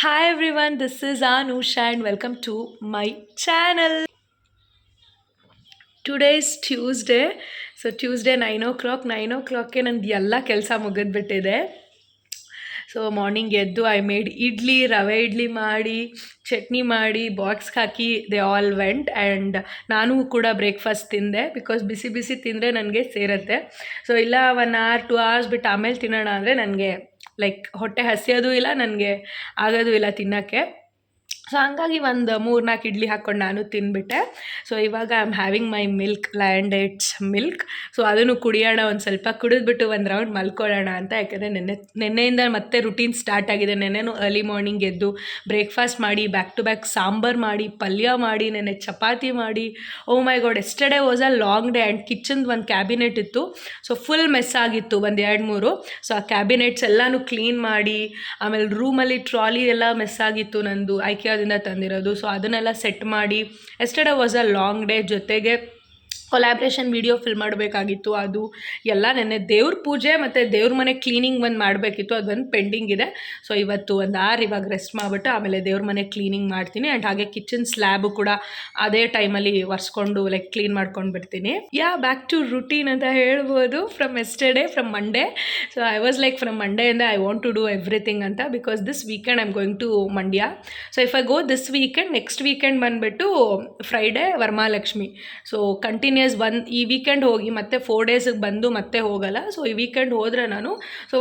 Hi everyone, this is Anusha and welcome to my channel. Today is Tuesday. So Tuesday 9 o'clock ನಂದು ಎಲ್ಲ ಕೆಲಸ ಮುಗಿದ್ಬಿಟ್ಟಿದೆ. So morning ಎದ್ದು I made idli, ರವೆ ಇಡ್ಲಿ ಮಾಡಿ, ಚಟ್ನಿ ಮಾಡಿ, ಬಾಕ್ಸ್ಗೆ ಹಾಕಿ ದೇ ಆಲ್ ವೆಂಟ್. ಆ್ಯಂಡ್ ನಾನು ಕೂಡ ಬ್ರೇಕ್ಫಾಸ್ಟ್ ತಿಂದೆ ಬಿಕಾಸ್ ಬಿಸಿ ಬಿಸಿ ತಿಂದರೆ ನನಗೆ ಸೇರುತ್ತೆ. ಸೊ ಇಲ್ಲ 1 hour 2 hours ಬಿಟ್ಟು ಆಮೇಲೆ ತಿನ್ನೋಣ ಅಂದರೆ ನನಗೆ ಲೈಕ್ ಹೊಟ್ಟೆ ಹಸಿಯೋದು ಇಲ್ಲ, ನನಗೆ ಆಗೋದು ಇಲ್ಲ ತಿನ್ನೋಕ್ಕೆ. ಸೊ ಹಂಗಾಗಿ ಒಂದು 3-4 ಇಡ್ಲಿ ಹಾಕ್ಕೊಂಡು ನಾನು ತಿಂದ್ಬಿಟ್ಟೆ. ಸೊ ಇವಾಗ I am having my milk, ಲ್ಯಾಂಡೇಟ್ಸ್ ಮಿಲ್ಕ್. ಸೊ ಅದನ್ನು ಕುಡಿಯೋಣ, ಒಂದು ಸ್ವಲ್ಪ ಕುಡಿದ್ಬಿಟ್ಟು ಒಂದು ರೌಂಡ್ ಮಲ್ಕೊಳ್ಳೋಣ ಅಂತ. ಯಾಕಂದರೆ ನೆನ್ನೆಯಿಂದ ಮತ್ತೆ ರುಟೀನ್ ಸ್ಟಾರ್ಟ್ ಆಗಿದೆ. ನೆನ್ನೆನೂ ಅರ್ಲಿ ಮಾರ್ನಿಂಗ್ ಎದ್ದು ಬ್ರೇಕ್ಫಾಸ್ಟ್ ಮಾಡಿ, ಬ್ಯಾಕ್ ಟು ಬ್ಯಾಕ್ ಸಾಂಬಾರು ಮಾಡಿ, ಪಲ್ಯ ಮಾಡಿ, ನೆನ್ನೆ ಚಪಾತಿ ಮಾಡಿ. Oh my God, yesterday was a long day. And ಕಿಚನ್ದು ಒಂದು ಕ್ಯಾಬಿನೆಟ್ ಇತ್ತು, ಸೊ ಫುಲ್ ಮೆಸ್ ಆಗಿತ್ತು, ಒಂದು 2-3. ಸೊ ಆ ಕ್ಯಾಬಿನೆಟ್ಸ್ ಎಲ್ಲನೂ ಕ್ಲೀನ್ ಮಾಡಿ, ಆಮೇಲೆ ರೂಮಲ್ಲಿ ಟ್ರಾಲಿ ಎಲ್ಲ ಮೆಸ್ ಆಗಿತ್ತು, ನಂದು ಐಕಿಯಾದಿಂದ ತಂದಿರೋದು. ಸೊ ಅದನ್ನೆಲ್ಲ ಸೆಟ್ ಮಾಡಿ, yesterday was a long day. ಜೊತೆಗೆ ಕೊಲ್ಯಾಬ್ರೇಷನ್ ವೀಡಿಯೋ ಫಿಲ್ಮ್ ಮಾಡಬೇಕಾಗಿತ್ತು, ಅದು ಎಲ್ಲ. ನೆನ್ನೆ ದೇವ್ರ ಪೂಜೆ ಮತ್ತು ದೇವ್ರ ಮನೆ ಕ್ಲೀನಿಂಗ್ ಒಂದು ಮಾಡಬೇಕಿತ್ತು, ಅದೊಂದು ಪೆಂಡಿಂಗ್ ಇದೆ. ಸೊ ಇವತ್ತು 1 hour ಇವಾಗ ರೆಸ್ಟ್ ಮಾಡಿಬಿಟ್ಟು ಆಮೇಲೆ ದೇವ್ರ ಮನೆ ಕ್ಲೀನಿಂಗ್ ಮಾಡ್ತೀನಿ. ಆ್ಯಂಡ್ ಹಾಗೆ ಕಿಚನ್ ಸ್ಲ್ಯಾಬು ಕೂಡ ಅದೇ ಟೈಮಲ್ಲಿ ಒರೆಸ್ಕೊಂಡು ಲೈಕ್ ಕ್ಲೀನ್ ಮಾಡ್ಕೊಂಡು ಬಿಡ್ತೀನಿ. ಬ್ಯಾಕ್ ಟು ರುಟೀನ್ ಅಂತ ಹೇಳ್ಬೋದು. From yesterday, from Monday. So I was like from ಮಂಡೇಯಿಂದ I want to do everything ಅಂತ, because this weekend I am going to Mandya. So if I go this weekend, next weekend ಬಂದುಬಿಟ್ಟು Friday Varamahalakshmi. So ಈ weekend ಹೋಗಿ ಮತ್ತೆ 4 days ಬಂದು ಮತ್ತೆ ಹೋಗಲ್ಲ. So ಈ ವೀಕೆಂಡ್ ಹೋದರೆ ನಾನು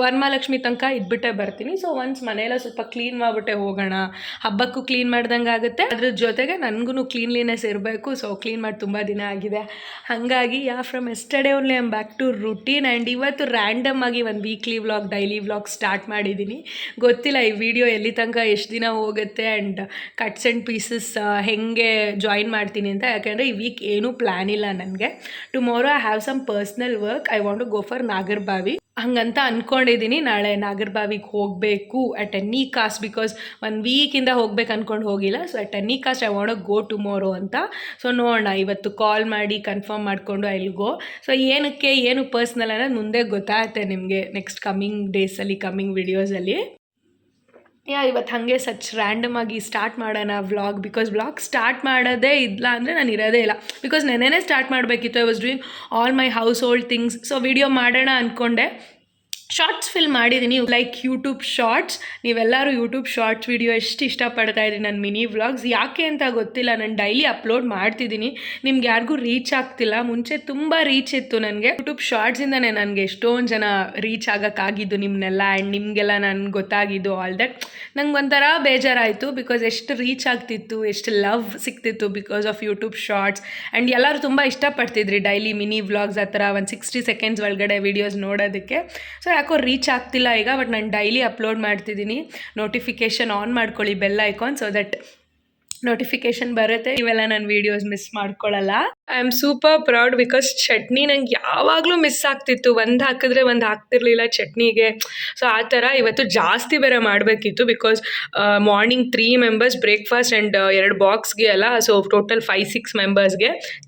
ವರಮಹಾಲಕ್ಷ್ಮಿ ತನಕ ಇದ್ಬಿಟ್ಟೆ ಬರ್ತೀನಿ. ಸೊ ಒನ್ಸ್ ಮನೆಯೆಲ್ಲ ಸ್ವಲ್ಪ ಕ್ಲೀನ್ ಮಾಡಿಬಿಟ್ಟೆ ಹೋಗೋಣ, ಹಬ್ಬಕ್ಕೂ ಕ್ಲೀನ್ ಮಾಡ್ದಂಗೆ ಆಗುತ್ತೆ, ಅದ್ರ ಜೊತೆಗೆ ನನಗೂ ಕ್ಲೀನ್ಲಿನೆಸ್ ಇರಬೇಕು. ಸೊ ಕ್ಲೀನ್ ಮಾಡಿ ತುಂಬ ದಿನ ಆಗಿದೆ. ಹಾಗಾಗಿ from yesterday only I am back to routine. And ಇವತ್ತು ರ್ಯಾಂಡಮ್ ಆಗಿ ಒಂದು weekly vlog, daily vlog start ಮಾಡಿದ್ದೀನಿ. ಗೊತ್ತಿಲ್ಲ ಈ ವಿಡಿಯೋ ಎಲ್ಲಿ ತನಕ ಎಷ್ಟು ದಿನ ಹೋಗುತ್ತೆ ಆ್ಯಂಡ್ ಕಟ್ಸ್ ಆ್ಯಂಡ್ ಪೀಸಸ್ ಹೆಂಗೆ ಜಾಯಿನ್ ಮಾಡ್ತೀನಿ ಅಂತ. ಯಾಕೆಂದರೆ ಈ ವೀಕ್ ಏನೂ ಪ್ಲ್ಯಾನ್ ಇಲ್ಲ ನನಗೆ. Tomorrow I have some personal work, I want to go for Nagarbhavi ಹಂಗಂತ ಅಂದ್ಕೊಂಡಿದ್ದೀನಿ. ನಾಳೆ ನಾಗರಬಾವಿಗೆ ಹೋಗಬೇಕು ಅಟ್ ಎನಿ ಕಾಸ್ಟ್, ಬಿಕಾಸ್ 1 ವೀಕಿಂದ ಹೋಗ್ಬೇಕು ಅಂದ್ಕೊಂಡು ಹೋಗಿಲ್ಲ. So at any cost I want to go tomorrow ಅಂತ. ಸೊ ನೋಡೋಣ, ಇವತ್ತು ಕಾಲ್ ಮಾಡಿ ಕನ್ಫರ್ಮ್ ಮಾಡಿಕೊಂಡು ಐ ವಿಲ್ ಗೋ. ಸೊ ಏನು ಪರ್ಸ್ನಲ್ ಅನ್ನೋದು ಮುಂದೆ ಗೊತ್ತಾಗುತ್ತೆ ನಿಮಗೆ ನೆಕ್ಸ್ಟ್ ಕಮ್ಮಿಂಗ್ ಡೇಸಲ್ಲಿ, ಕಮ್ಮಿಂಗ್ ವಿಡಿಯೋಸಲ್ಲಿ. ಇವತ್ತು ಹಾಗೆ ರ್ಯಾಂಡಮ್ ಆಗಿ ಸ್ಟಾರ್ಟ್ ಮಾಡೋಣ ವ್ಲಾಗ್. ಬಿಕಾಸ್ ವ್ಲಾಗ್ ಸ್ಟಾರ್ಟ್ ಮಾಡೋದೇ ಇಲ್ಲ ಅಂದರೆ ನಾನು ಇರೋದೇ ಇಲ್ಲ. ಬಿಕಾಸ್ ನೆನ್ನೆನೇ ಸ್ಟಾರ್ಟ್ ಮಾಡಬೇಕಿತ್ತು. I was doing all my house hold things. So video ಮಾಡೋಣ ಅಂದ್ಕೊಂಡೆ. ಶಾರ್ಟ್ಸ್ ಫಿಲ್ಮ್ ಮಾಡಿದ್ದೀನಿ, ಲೈಕ್ ಯೂಟ್ಯೂಬ್ ಶಾರ್ಟ್ಸ್. ನೀವೆಲ್ಲರೂ ಯೂಟ್ಯೂಬ್ ಶಾರ್ಟ್ಸ್ ವಿಡಿಯೋ ಎಷ್ಟು ಇಷ್ಟಪಡ್ತಾ ಇದ್ದೀನಿ ನನ್ನ ಮಿನಿ ವ್ಲಾಗ್ಸ್. ಯಾಕೆ ಅಂತ ಗೊತ್ತಿಲ್ಲ, ನಾನು ಡೈಲಿ ಅಪ್ಲೋಡ್ ಮಾಡ್ತಿದ್ದೀನಿ, ನಿಮ್ಗೆ ಯಾರಿಗೂ ರೀಚ್ ಆಗ್ತಿಲ್ಲ. ಮುಂಚೆ ತುಂಬ ರೀಚ್ ಇತ್ತು ನನಗೆ ಯೂಟ್ಯೂಬ್ ಶಾರ್ಟ್ಸಿಂದನೇ. ನನಗೆ ಎಷ್ಟೊಂದು ಜನ ರೀಚ್ ಆಗೋಕ್ಕಾಗಿದ್ದು ನಿಮ್ಮನ್ನೆಲ್ಲ, ಆ್ಯಂಡ್ ನಿಮಗೆಲ್ಲ ನನಗೆ ಗೊತ್ತಾಗಿದ್ದು ಆಲ್ ದಟ್. ನಂಗೆ ಒಂಥರ ಬೇಜಾರಾಯಿತು, ಬಿಕಾಸ್ ಎಷ್ಟು ರೀಚ್ ಆಗ್ತಿತ್ತು, ಎಷ್ಟು ಲವ್ ಸಿಗ್ತಿತ್ತು because of YouTube shorts. And ಎಲ್ಲರೂ ತುಂಬ ಇಷ್ಟಪಡ್ತಿದ್ರಿ ಡೈಲಿ ಮಿನಿ ವ್ಲಾಗ್ಸ್ ಆ ಥರ ಒಂದು 60 seconds ಒಳಗಡೆ ವೀಡಿಯೋಸ್ ನೋಡೋದಕ್ಕೆ. ಸೊ ಯಾಕೋ ರೀಚ್ ಆಗ್ತಿಲ್ಲ ಈಗ, ಬಟ್ ನಾನು ಡೈಲಿ ಅಪ್ಲೋಡ್ ಮಾಡ್ತಿದ್ದೀನಿ. ನೋಟಿಫಿಕೇಷನ್ ಆನ್ ಮಾಡ್ಕೊಳ್ಳಿ, bell icon, so that notification ಬರುತ್ತೆ, ಇವೆಲ್ಲ ನನ್ನ ವೀಡಿಯೋಸ್ ಮಿಸ್ ಮಾಡ್ಕೊಳ್ಳಲ್ಲ. I am super proud because chutney ನಂಗೆ ಯಾವಾಗಲೂ ಮಿಸ್ ಆಗ್ತಿತ್ತು. ಒಂದು ಹಾಕಿದ್ರೆ ಒಂದು ಹಾಕ್ತಿರ್ಲಿಲ್ಲ ಚಟ್ನಿಗೆ. ಸೊ ಆ ಥರ ಇವತ್ತು ಜಾಸ್ತಿ ಬೇರೆ ಮಾಡಬೇಕಿತ್ತು, because morning 3 members breakfast and 2 ಬಾಕ್ಸ್ಗೆ ಅಲ್ಲ. ಸೊ ಟೋಟಲ್ 5-6 members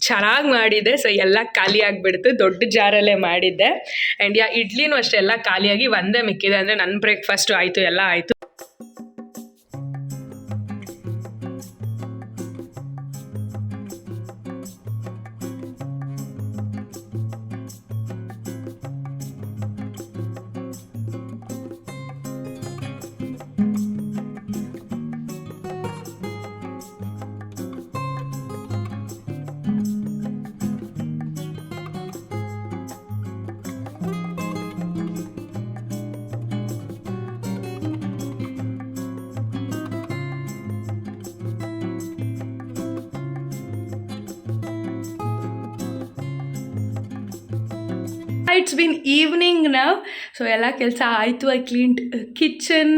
ಚೆನ್ನಾಗಿ ಮಾಡಿದ್ದೆ. ಸೊ ಎಲ್ಲ ಖಾಲಿ ಆಗಿಬಿಡ್ತು, ದೊಡ್ಡ ಜಾರಲ್ಲೇ ಮಾಡಿದ್ದೆ. ಆ್ಯಂಡ್ ಇಡ್ಲಿನೂ ಅಷ್ಟೇ ಎಲ್ಲ ಖಾಲಿಯಾಗಿ ಒಂದೇ ಮಿಕ್ಕಿದೆ. ಅಂದರೆ ನನ್ನ ಬ್ರೇಕ್ಫಾಸ್ಟು ಆಯಿತು, ಎಲ್ಲ ಆಯಿತು. ಇಟ್ಸ್ ಬಿನ್ ಈವ್ನಿಂಗ್ ನಾವು. ಸೊ ಎಲ್ಲ ಕೆಲಸ ಆಯಿತು. ಐ ಕ್ಲೀನ್ಡ್ ಕಿಚನ್,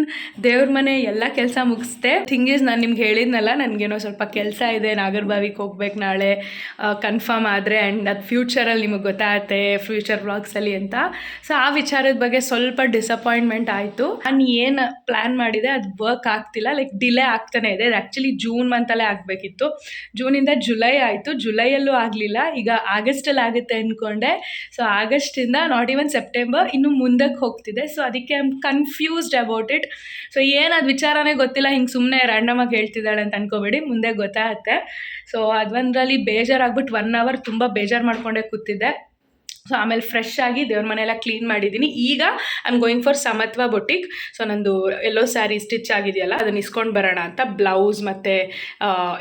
ದೇವ್ರ ಮನೆ ಎಲ್ಲ ಕೆಲಸ ಮುಗಿಸ್ದೆ. ಥಿಂಗ್ ಈಸ್, ನಾನು ನಿಮ್ಗೆ ಹೇಳಿದ್ನಲ್ಲ, ನನಗೇನೋ ಸ್ವಲ್ಪ ಕೆಲಸ ಇದೆ, ನಾಗರಬಾವಿಗೆ ಹೋಗ್ಬೇಕು ನಾಳೆ ಕನ್ಫರ್ಮ್ ಆದರೆ. ಆ್ಯಂಡ್ ಅದು ಫ್ಯೂಚರಲ್ಲಿ ನಿಮಗೆ ಗೊತ್ತಾಗುತ್ತೆ, ಫ್ಯೂಚರ್ ವ್ಲಾಗ್ಸಲ್ಲಿ ಅಂತ. ಸೊ ಆ ವಿಚಾರದ ಬಗ್ಗೆ ಸ್ವಲ್ಪ ಡಿಸಪಾಯಿಂಟ್ಮೆಂಟ್ ಆಯಿತು. ನಾನು ಏನು ಪ್ಲ್ಯಾನ್ ಮಾಡಿದೆ ಅದು ವರ್ಕ್ ಆಗ್ತಿಲ್ಲ, ಲೈಕ್ ಡಿಲೇ ಆಗ್ತಾನೆ ಇದೆ. ಇದು ಆ್ಯಕ್ಚುಲಿ ಜೂನ್ ಮಂತಲ್ಲೇ ಆಗಬೇಕಿತ್ತು, ಜೂನಿಂದ ಜುಲೈ ಆಯಿತು, ಜುಲೈಯಲ್ಲೂ ಆಗಲಿಲ್ಲ. ಈಗ ಆಗಸ್ಟಲ್ಲಿ ಆಗುತ್ತೆ ಅಂದ್ಕೊಂಡೆ. ಸೊ ಆಗಸ್ಟಿಂದ ನಾಟ್ ಈವನ್ ಸೆಪ್ಟೆಂಬರ್, ಇನ್ನು ಮುಂದೆ ಮುಂದಕ್ಕೆ ಹೋಗ್ತಿದೆ. ಸೊ ಅದಕ್ಕೆ I am confused about it. So ಏನದು ವಿಚಾರನೇ ಗೊತ್ತಿಲ್ಲ, ಹಿಂಗೆ ಸುಮ್ಮನೆ ರ್ಯಾಂಡಮಾಗಿ ಹೇಳ್ತಿದ್ದಾಳೆ ಅಂತ ಅನ್ಕೋಬೇಡಿ, ಮುಂದೆ ಗೊತ್ತಾಗುತ್ತೆ. ಸೊ ಅದೊಂದರಲ್ಲಿ ಬೇಜಾರಾಗ್ಬಿಟ್ಟು 1 hour ತುಂಬ ಬೇಜಾರು ಮಾಡ್ಕೊಂಡೇ ಕೂತಿದ್ದೆ. ಸೊ ಆಮೇಲೆ ಫ್ರೆಶ್ ಆಗಿ ದೇವ್ರ ಮನೆಯೆಲ್ಲ ಕ್ಲೀನ್ ಮಾಡಿದ್ದೀನಿ. ಈಗ I am going for Samatva boutique. So ನಂದು ಎಲ್ಲೋ ಸ್ಯಾರಿ ಸ್ಟಿಚ್ ಆಗಿದೆಯಲ್ಲ ಅದನ್ನು ಇಸ್ಕೊಂಡು ಬರೋಣ ಅಂತ. ಬ್ಲೌಸ್ ಮತ್ತು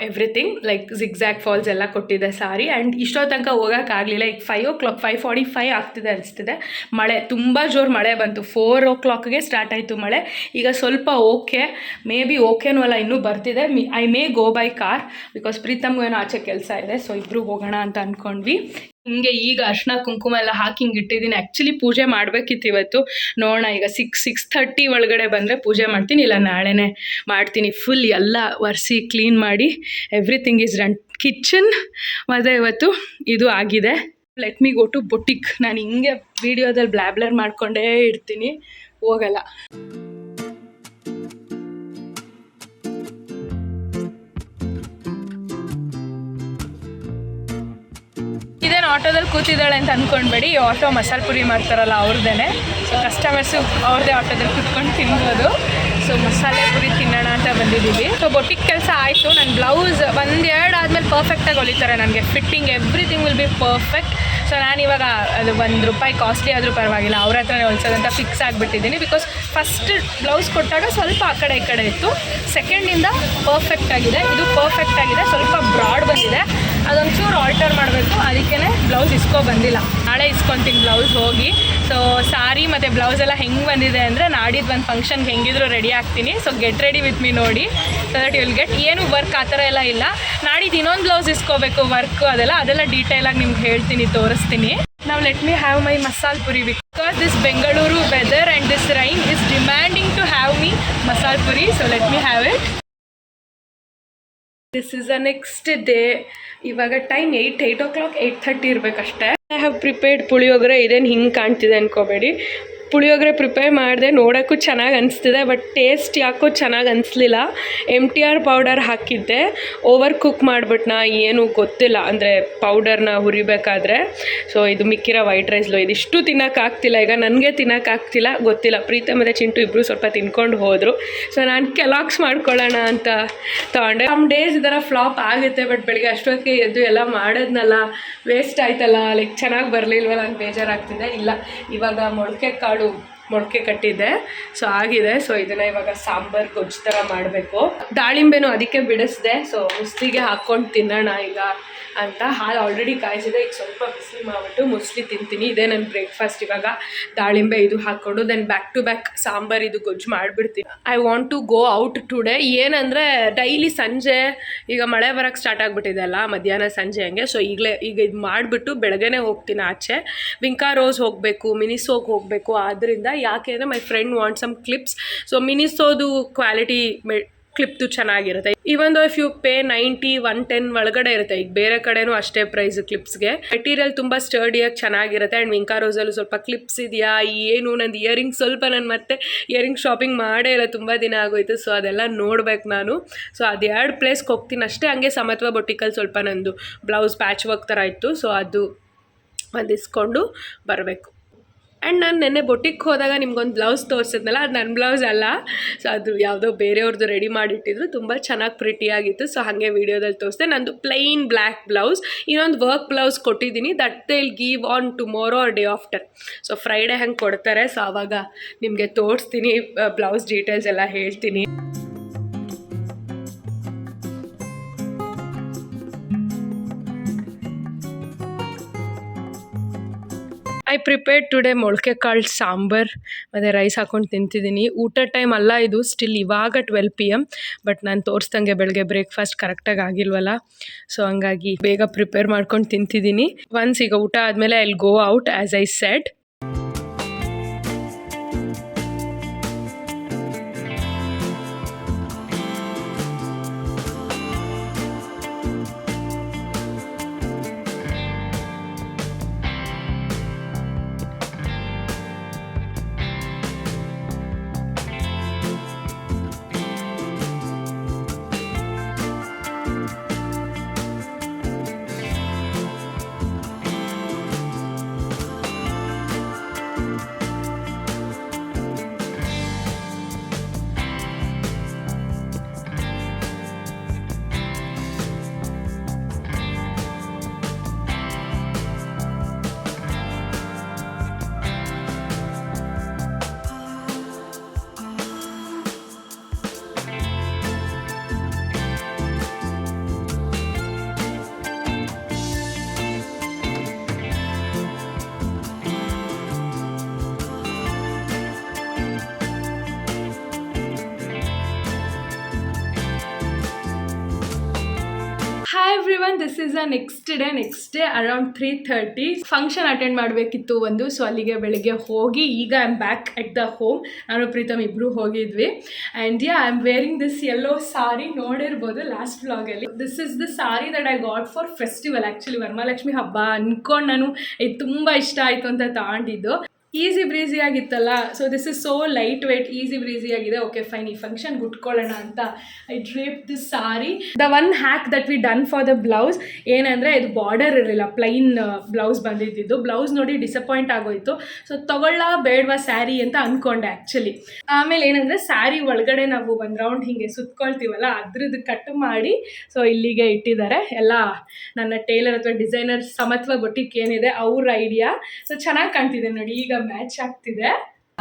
ಎವ್ರಿಥಿಂಗ್ ಲೈಕ್ ಜಿಗ್ಜ್ಯಾಗ್ ಫಾಲ್ಸ್ ಎಲ್ಲ ಕೊಟ್ಟಿದ್ದೆ ಸಾರಿ. ಆ್ಯಂಡ್ ಇಷ್ಟೋ ತನಕ ಹೋಗೋಕ್ಕಾಗಲಿಲ್ಲ. ಈಗ 5 o'clock 5:45 ಆಗ್ತಿದೆ ಅನಿಸ್ತಿದೆ. ಮಳೆ ತುಂಬ ಜೋರು ಮಳೆ ಬಂತು. 4 o'clockಗೆ ಸ್ಟಾರ್ಟ್ ಆಯಿತು ಮಳೆ. ಈಗ ಸ್ವಲ್ಪ ಓಕೆ, ಮೇ ಬಿ ಓಕೆನೂ ಅಲ್ಲ, ಇನ್ನೂ ಬರ್ತಿದೆ. I may go by car because ಪ್ರೀತಮ್ಗೂ ಏನೋ ಆಚೆ ಕೆಲಸ ಇದೆ. ಸೊ ಇಬ್ಬರು ಹೋಗೋಣ ಅಂತ ಅಂದ್ಕೊಂಡ್ವಿ. ಹಿಂಗೆ ಈಗ ಅರ್ಶಿನ ಕುಂಕುಮ ಎಲ್ಲ ಹಾಕಿ ಹಿಂಗೆ ಇಟ್ಟಿದ್ದೀನಿ. ಆ್ಯಕ್ಚುಲಿ ಪೂಜೆ ಮಾಡಬೇಕಿತ್ತು ಇವತ್ತು, ನೋಡೋಣ ಈಗ 6:30 ಒಳಗಡೆ ಬಂದರೆ ಪೂಜೆ ಮಾಡ್ತೀನಿ, ಇಲ್ಲ ನಾಳೆನೇ ಮಾಡ್ತೀನಿ. ಫುಲ್ ಎಲ್ಲ ಒರೆಸಿ ಕ್ಲೀನ್ ಮಾಡಿ ಎವ್ರಿಥಿಂಗ್ ಈಸ್ ರನ್. ಕಿಚನ್ ಮತ್ತು ಇವತ್ತು ಇದು ಆಗಿದೆ. Let me go to boutique. ನಾನು ಹಿಂಗೆ ವೀಡಿಯೋದಲ್ಲಿ ಬ್ಲ್ಯಾಬ್ಲರ್ ಮಾಡ್ಕೊಂಡೇ ಇರ್ತೀನಿ, ಹೋಗಲ್ಲ. ಇದೇನು ಆಟೋದಲ್ಲಿ ಕೂತಿದ್ದಾಳೆ ಅಂತ ಅಂದ್ಕೊಂಡ್ಬೇಡಿ, ಈ ಆಟೋ ಮಸಾಲೆ ಪುರಿ ಮಾಡ್ತಾರಲ್ಲ ಅವ್ರದ್ದೇ. ಸೊ ಕಸ್ಟಮರ್ಸು ಅವ್ರದ್ದೇ ಆಟೋದಲ್ಲಿ ಕೂತ್ಕೊಂಡು ತಿನ್ಬೋದು. ಸೊ ಮಸಾಲೆ ಪುರಿ ತಿನ್ನೋಣ ಅಂತ ಬಂದಿದ್ದೀವಿ. ಸೊ ಬೊಟಿಕ್ ಕೆಲಸ ಆಯಿತು. ನನ್ನ ಬ್ಲೌಸ್ 1-2 ಆದಮೇಲೆ ಪರ್ಫೆಕ್ಟಾಗಿ ಹೊಲಿತಾರೆ ನನಗೆ. Fitting everything will be perfect. So ನಾನಿವಾಗ ಅದು ₹1 ಕಾಸ್ಟ್ಲಿ ಆದರೂ ಪರವಾಗಿಲ್ಲ, ಅವ್ರ ಹತ್ರನೇ ಹೊಲ್ಸೋದಂತ ಫಿಕ್ಸ್ ಆಗಿಬಿಟ್ಟಿದ್ದೀನಿ. ಬಿಕಾಸ್ ಫಸ್ಟ್ ಬ್ಲೌಸ್ ಕೊಟ್ಟಾಗ ಸ್ವಲ್ಪ ಆ ಕಡೆ ಈ ಕಡೆ ಇತ್ತು, ಸೆಕೆಂಡಿಂದ ಪರ್ಫೆಕ್ಟ್ ಆಗಿದೆ. ಇದು ಪರ್ಫೆಕ್ಟ್ ಆಗಿದೆ, ಸ್ವಲ್ಪ ಬ್ರಾಡ್ ಬಂದಿದೆ, ಅದೊಂಚೂರು ಆಲ್ಟರ್ ಮಾಡಬೇಕು. ಅದಕ್ಕೇ ಬ್ಲೌಸ್ ಬಂದಿಲ್ಲ. ನಾಳೆ ಇಸ್ಕೊತೀನಿ ಬ್ಲೌಸ್ ಹೋಗಿ. ಸೊ ಸಾರಿ ಮತ್ತು ಬ್ಲೌಸ್ ಎಲ್ಲ ಹೆಂಗೆ ಬಂದಿದೆ ಅಂದರೆ, ನಾಡಿದ್ದು ಒಂದು ಫಂಕ್ಷನ್ಗೆ ಹೆಂಗಿದ್ರು ರೆಡಿ ಆಗ್ತೀನಿ. So get ready with me ನೋಡಿ, so that you will get. ಏನು ವರ್ಕ್ ಆ ಥರ ಎಲ್ಲ ಇಲ್ಲ. ನಾಡಿದ್ದು ಇನ್ನೊಂದು ಬ್ಲೌಸ್ ಇಸ್ಕೋಬೇಕು, ವರ್ಕು ಅದೆಲ್ಲ ಡೀಟೇಲಾಗಿ ನಿಮ್ಗೆ ಹೇಳ್ತೀನಿ, ತೋರಿಸ್ತೀನಿ. ನಾವು let me have my masala puri because this Bengaluru weather and this rain is demanding to have me masala puri. So let me have it. This is a next day. ಇವಾಗ ಟೈಮ್ 8 o'clock 8:30 ಇರಬೇಕಷ್ಟೇ. I have prepared puliyogare. ಇದೇನು ಹಿಂಗೆ ಕಾಣ್ತಿದೆ ಅನ್ಕೋಬೇಡಿ. ಪುಳಿಯೋಗರೆ ಪ್ರಿಪೇರ್ ಮಾಡಿದೆ, ನೋಡೋಕ್ಕೂ ಚೆನ್ನಾಗಿ ಅನಿಸ್ತಿದೆ, but taste ಯಾಕೋ ಚೆನ್ನಾಗಿ ಅನಿಸ್ಲಿಲ್ಲ. MTR ಪೌಡರ್ ಹಾಕಿದ್ದೆ, ಓವರ್ ಕುಕ್ ಮಾಡಿಬಿಟ್ನ, ಏನು ಗೊತ್ತಿಲ್ಲ, ಅಂದರೆ ಪೌಡರ್ನ ಹುರಿಬೇಕಾದ್ರೆ. ಸೊ ಇದು ಮಿಕ್ಕಿರೋ ವೈಟ್ ರೈಸ್ಲು ಇದಿಷ್ಟು ತಿನ್ನೋಕ್ಕಾಗ್ತಿಲ್ಲ. ಈಗ ನನಗೆ ತಿನ್ನೋಕ್ಕಾಗ್ತಿಲ್ಲ, ಗೊತ್ತಿಲ್ಲ. ಪ್ರೀತಮ್ ಮತ್ತು ಚಿಂಟು ಇಬ್ಬರು ಸ್ವಲ್ಪ ತಿನ್ಕೊಂಡು ಹೋದರು. ಸೊ ನಾನು ಕೆಲಾಕ್ಸ್ ಮಾಡ್ಕೊಳ್ಳೋಣ ಅಂತ ತೊಗೊಂಡೆ. ಸಮ್ ಡೇಸ್ ಈ ಥರ ಫ್ಲಾಪ್ ಆಗುತ್ತೆ, ಬಟ್ ಬೆಳಗ್ಗೆ ಅಷ್ಟೊತ್ತಿಗೆ ಎದ್ದು ಎಲ್ಲ ಮಾಡೋದ್ನಲ್ಲ, ವೇಸ್ಟ್ ಆಯ್ತಲ್ಲ, ಲೈಕ್ ಚೆನ್ನಾಗಿ ಬರಲಿಲ್ವಲ್ಲ ಅಂತ ಬೇಜಾರಾಗ್ತಿದೆ. ಇಲ್ಲ, ಇವಾಗ ಮೊಳಕೆ ಕಟ್ಟಿದ್ದೆ, ಸೊ ಆಗಿದೆ. ಸೊ ಇದನ್ನು ಇವಾಗ ಸಾಂಬಾರು ಗೊಜ್ಜು ಥರ ಮಾಡಬೇಕು. ದಾಳಿಂಬೆನೂ ಅದಕ್ಕೆ ಬಿಡಿಸ್ದೆ. ಸೊ ಮುಸ್ಲಿಗೆ ಹಾಕ್ಕೊಂಡು ತಿನ್ನೋಣ ಈಗ ಅಂತ. ಹಾಲು ಆಲ್ರೆಡಿ ಕಾಯಿಸಿದೆ, ಈಗ ಸ್ವಲ್ಪ ಬಿಸಿ ಮಾಡಿಬಿಟ್ಟು ಮುಸ್ಲಿ ತಿಂತೀನಿ. ಇದೇ ನನ್ನ ಬ್ರೇಕ್ಫಾಸ್ಟ್. ಇವಾಗ ದಾಳಿಂಬೆ ಇದು ಹಾಕ್ಕೊಂಡು then back to back sambar ಇದು ಗೊಜ್ಜು ಮಾಡಿಬಿಡ್ತೀನಿ. I want to go out today. ಏನಂದರೆ ಡೈಲಿ ಸಂಜೆ ಈಗ ಮಳೆ ಬರೋಕ್ಕೆ ಸ್ಟಾರ್ಟ್ ಆಗಿಬಿಟ್ಟಿದೆ ಅಲ್ಲ, ಮಧ್ಯಾಹ್ನ ಸಂಜೆ ಹಂಗೆ. ಸೊ ಈಗ ಇದು ಮಾಡಿಬಿಟ್ಟು ಬೆಳಗ್ಗೆನೇ ಹೋಗ್ತೀನಿ ಆಚೆ. ವಿಂಕಾ ರೋಸ್ ಹೋಗಬೇಕು, ಮಿನಿಸೋಗೆ ಹೋಗಬೇಕು. ಆದ್ದರಿಂದ ಯಾಕೆ ಅಂದರೆ my friend want some clips. So ಮಿನಿಸೋದು ಕ್ವಾಲಿಟಿ ಕ್ಲಿಪ್ದು ಚೆನ್ನಾಗಿರುತ್ತೆ. ಇವನ್ ದೋ ಇಫ್ ಯು ಪೇ 90 110 ಒಳಗಡೆ ಇರುತ್ತೆ. ಈಗ ಬೇರೆ ಕಡೆನೂ ಅಷ್ಟೇ ಪ್ರೈಸ್ ಕ್ಲಿಪ್ಸ್ಗೆ. ಮೆಟೀರಿಯಲ್ ತುಂಬ ಸ್ಟರ್ಡಿಯಾಗಿ ಚೆನ್ನಾಗಿರುತ್ತೆ. ಆ್ಯಂಡ್ ವಿಂಕಾ ರೋಸಲ್ಲೂ ಸ್ವಲ್ಪ ಕ್ಲಿಪ್ಸ್ ಇದೆಯಾ, ಏನು ನಂದು ಇಯರಿಂಗ್ ಸ್ವಲ್ಪ ನಾನು ಮತ್ತೆ ಇಯರಿಂಗ್ ಶಾಪಿಂಗ್ ಮಾಡೇ ಇಲ್ಲ, ತುಂಬ ದಿನ ಆಗೋಯ್ತು. ಸೊ ಅದೆಲ್ಲ ನೋಡ್ಬೇಕು ನಾನು. ಸೊ ಅದು 2 ಪ್ಲೇಸ್ಗೆ ಹೋಗ್ತೀನಿ ಅಷ್ಟೇ. ಹಂಗೆ ಸಮತ್ವ ಬೊಟಿಕಲ್ಲಿ ಸ್ವಲ್ಪ ನಂದು ಬ್ಲೌಸ್ ಪ್ಯಾಚ್ ವರ್ಕ್ ಥರ ಇತ್ತು. ಸೊ ಅದು ಒಂದು ಇಸ್ಕೊಂಡು ಬರಬೇಕು. ಆ್ಯಂಡ್ ನಾನು ನೆನ್ನೆ ಬೊಟಿಕ್ ಹೋದಾಗ ನಿಮ್ಗೊಂದು ಬ್ಲೌಸ್ ತೋರಿಸಿದ್ನಲ್ಲ, ಅದು ನನ್ನ ಬ್ಲೌಸ್ ಅಲ್ಲ. ಸೊ ಅದು ಯಾವುದೋ ಬೇರೆಯವ್ರದ್ದು ರೆಡಿ ಮಾಡಿಟ್ಟಿದ್ರು, ತುಂಬ ಚೆನ್ನಾಗಿ ಪ್ರಿಟಿಯಾಗಿತ್ತು. ಸೊ ಹಾಗೆ ವೀಡಿಯೋದಲ್ಲಿ ತೋರಿಸ್ದೆ. ನಂದು ಪ್ಲೈನ್ ಬ್ಲ್ಯಾಕ್ ಬ್ಲೌಸ್, ಇನ್ನೊಂದು ವರ್ಕ್ ಬ್ಲೌಸ್ ಕೊಟ್ಟಿದ್ದೀನಿ. That they will give on tomorrow or day after. So Friday ಹಂಗೆ ಕೊಡ್ತಾರೆ. ಸೊ ಆವಾಗ ನಿಮಗೆ ತೋರಿಸ್ತೀನಿ, ಬ್ಲೌಸ್ ಡೀಟೇಲ್ಸ್ ಎಲ್ಲ ಹೇಳ್ತೀನಿ. ಐ ಪ್ರಿಪೇರ್ಡ್ ಟುಡೇ ಮೊಳಕೆ ಕಾಳು ಸಾಂಬಾರ್ ಮತ್ತು ರೈಸ್ ಹಾಕ್ಕೊಂಡು ತಿಂತಿದ್ದೀನಿ. ಊಟ ಟೈಮ್ ಅಲ್ಲ ಇದು, ಸ್ಟಿಲ್ ಇವಾಗ 12 PM. ಬಟ್ ನಾನು ತೋರಿಸ್ದಂಗೆ ಬೆಳಗ್ಗೆ ಬ್ರೇಕ್ಫಾಸ್ಟ್ ಕರೆಕ್ಟಾಗಿ ಆಗಿಲ್ವಲ್ಲ, ಸೊ ಹಂಗಾಗಿ ಬೇಗ ಪ್ರಿಪೇರ್ ಮಾಡ್ಕೊಂಡು ತಿಂತಿದ್ದೀನಿ. ಒನ್ಸ್ ಈಗ ಊಟ ಆದಮೇಲೆ I will go out as I said. Hi everyone, this is a next day around 3:30 function attend ಮಾಡಬೇಕಿತ್ತು ಒಂದು. ಸೊ ಅಲ್ಲಿಗೆ ಬೆಳಿಗ್ಗೆ ಹೋಗಿ ಈಗ I am back at the home. ನಾನು ಪ್ರೀತಮ್ ಇಬ್ರು ಹೋಗಿದ್ವಿ. And I am wearing this yellow sari, ನೋಡಿರ್ಬೋದು ಲಾಸ್ಟ್ ವ್ಲಾಗಲ್ಲಿ. This is the sari that I got for festival. Actually Varamahalakshmi ಹಬ್ಬ ಅಂದ್ಕೊಂಡು ನಾನು ಇದು ತುಂಬ ಇಷ್ಟ ಆಯಿತು ಅಂತ ತಗೊಂಡಿದ್ದು. ಈಸಿ ಬ್ರೀಸಿ ಆಗಿತ್ತಲ್ಲ. So this is so light weight, easy breezy ಆಗಿದೆ. ಓಕೆ ಫೈನ್, ಈ ಫಂಕ್ಷನ್ಗೆ ಉಟ್ಕೊಳ್ಳೋಣ ಅಂತ I drape this sari. The one hack that we done for the blouse ಏನಂದರೆ, ಇದು ಬಾರ್ಡರ್ ಇರಲಿಲ್ಲ, ಪ್ಲೈನ್ ಬ್ಲೌಸ್ ಬಂದಿದ್ದು. ಬ್ಲೌಸ್ ನೋಡಿ ಡಿಸಪಾಯಿಂಟ್ ಆಗೋಯಿತು. ಸೊ ಬೇಡವಾ ಸ್ಯಾರಿ ಅಂತ ಅಂದ್ಕೊಂಡೆ ಆ್ಯಕ್ಚುಲಿ. ಆಮೇಲೆ ಏನಂದರೆ, ಸ್ಯಾರಿ ಒಳಗಡೆ ನಾವು ಒಂದು ರೌಂಡ್ ಹೀಗೆ ಸುತ್ಕೊಳ್ತೀವಲ್ಲ, ಅದ್ರದ್ದು ಕಟ್ ಮಾಡಿ ಸೊ ಇಲ್ಲಿಗೆ ಇಟ್ಟಿದ್ದಾರೆ. ಎಲ್ಲ ನನ್ನ ಟೇಲರ್ ಅಥವಾ ಡಿಸೈನರ್ ಸಮತ್ವ ಬೊಟಿಕ್ ಏನಿದೆ ಅವ್ರ ಐಡಿಯಾ. ಸೊ ಚೆನ್ನಾಗಿ ಕಾಣ್ತಿದೆ ನೋಡಿ, ಈಗ ಮ್ಯಾಚ್ ಆಗ್ತಿದೆ.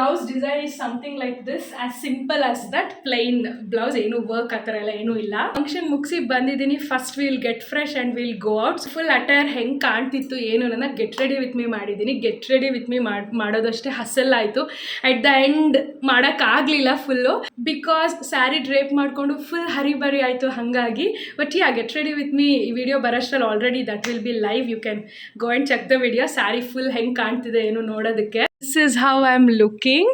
Blouse design is something like this, as simple as that. Plain blouse, ಏನು ವರ್ಕ್ ಆ ಥರ ಎಲ್ಲ ಏನೂ ಇಲ್ಲ. ಫಂಕ್ಷನ್ ಮುಗಿಸಿ ಬಂದಿದ್ದೀನಿ. First will get fresh and will go out. Full attire ಹೆಂಗೆ ಕಾಣ್ತಿತ್ತು ಏನು ನನ್ನ ಗೆಟ್ ರೆಡಿ ವಿತ್ ಮೀ ಮಾಡಿದ್ದೀನಿ. ಗೆಟ್ ರೆಡಿ ವಿತ್ ಮೀ ಮಾಡೋದಷ್ಟೇ ಹಸಲ್ ಆಯಿತು. ಅಟ್ ದ ಎಂಡ್ ಮಾಡೋಕ್ಕಾಗಲಿಲ್ಲ ಫುಲ್ಲು, ಬಿಕಾಸ್ ಸ್ಯಾರಿ ಡ್ರೇಪ್ ಮಾಡಿಕೊಂಡು ಫುಲ್ ಹರಿಬರಿ ಆಯಿತು ಹಾಗಾಗಿ. But get ready with me ಈ ವಿಡಿಯೋ ಬರೋಷ್ಟರಲ್ಲಿ already that will be live. You can go and check the video. Sari full ಹೆಂಗೆ ಕಾಣ್ತಿದೆ ಏನು ನೋಡೋದಕ್ಕೆ. This is how I am looking.